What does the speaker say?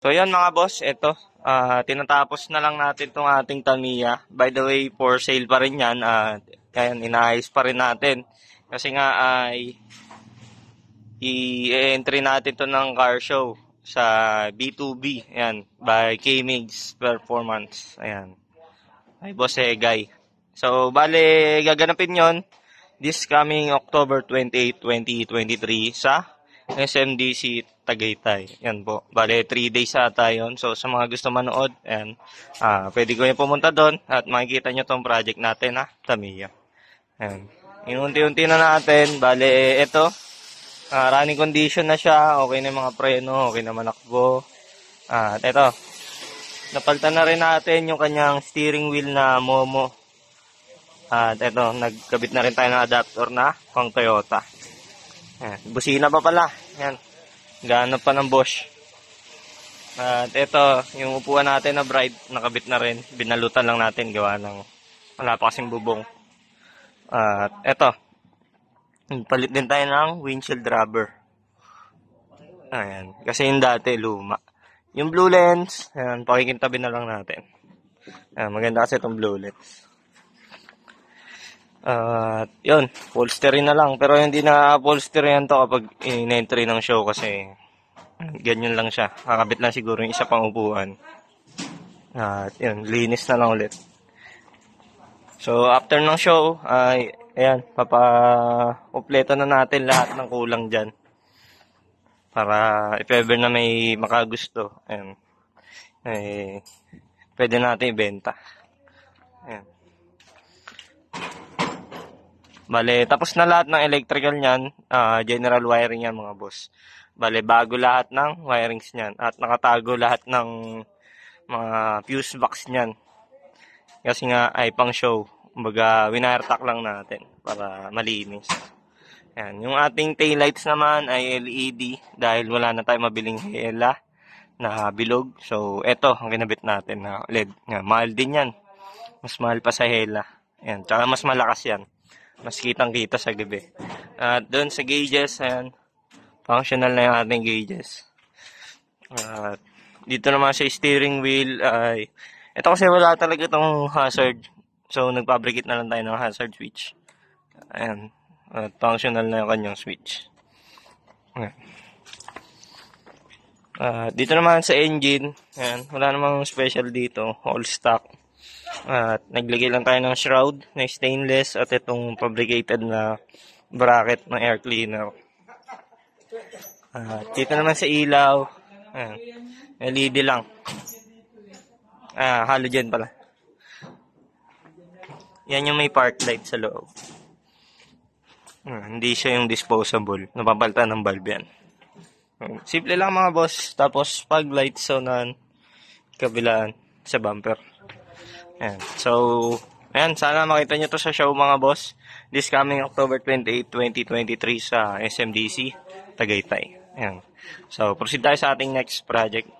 So yan mga boss, ito. Tinatapos na lang natin itong ating Tamiya. By the way, for sale pa rin yan. Ayan, inaayos pa rin natin. Kasi nga ay i-entry natin to ng car show sa B2B. Ayan, by K-Migs Performance. Ayan. Ay boss Egay. So, bale, gaganapin yon this coming October 28, 2023 sa SMDC Tagaytay. Yan po. Bale, 3 days ata yun. So, sa mga gusto manood, ayan, pwede ko yung pumunta doon at makikita nyo tong project natin, Tamiya. Ayan. Inunti-unti na natin. Bale, ito, running condition na siya. Okay na yung mga preno, okay na manakbo. At ito, napalitan na rin natin yung kanyang steering wheel na Momo. At ito, nagkabit na rin tayo ng adapter na pang Toyota. Ayan, busina pa pala. Yan. Gaano pa ng Bosch. At ito, yung upuan natin na Bride, nakabit na rin. Binalutan lang natin, gawa ng wala pa kasing bubong. At ito, palit din tayo ng windshield rubber. Ayan, kasi yung dati luma. Yung blue lens, ayan, pakikintabi na lang natin. Ayan, maganda kasi itong blue lens. Yun, upholstery na lang. Pero hindi na upholstery yan to kapag in-entry ng show kasi ganyan lang siya. Kakabit lang siguro yung isa pang upuan. At yun, linis na lang ulit. So, after ng show, ayan, papa-kompleto na natin lahat ng kulang dyan. Para if ever na may makagusto, ayan, pwede natin ibenta. Ayan. Bale, tapos na lahat ng electrical niyan, general wiring yan mga boss. Bale, bago lahat ng wirings niyan at nakatago lahat ng mga fuse box niyan. Kasi nga ay pang show, kumbaga winairtak lang natin para malinis. Yan, yung ating taillights naman ay LED dahil wala na tayong mabiling hela na bilog. So, eto ang kinabit natin na LED. Yan, mahal din yan. Mas mahal pa sa hela. Yan, tsaka mas malakas yan. Mas kitang-kita sa gabi. At doon sa gauges, ayan, functional na yung ating gauges. At dito naman sa steering wheel ay, ito kasi wala talaga itong hazard. So, nagpabricate na lang tayo ng hazard switch. Ayan. At functional na yung kanyang switch. Ayan. Dito naman sa engine, ayan, wala namang special dito. All stock. At naglagay lang tayo ng shroud na stainless at itong fabricated na bracket ng air cleaner. Dito naman sa ilaw, ayan, LED lang. Halogen pala. Yan yung may park light sa loob. Hindi siya yung disposable. Napapalitan ng bulb yan. Simple lang mga boss. Tapos fog light sa unahan, kabilaan sa bumper. Ayan. So, ayan, sana makita nyo to sa show mga boss. This coming October 28, 2023 sa SMDC Tagaytay. Ayan. So, proceed tayo sa ating next project.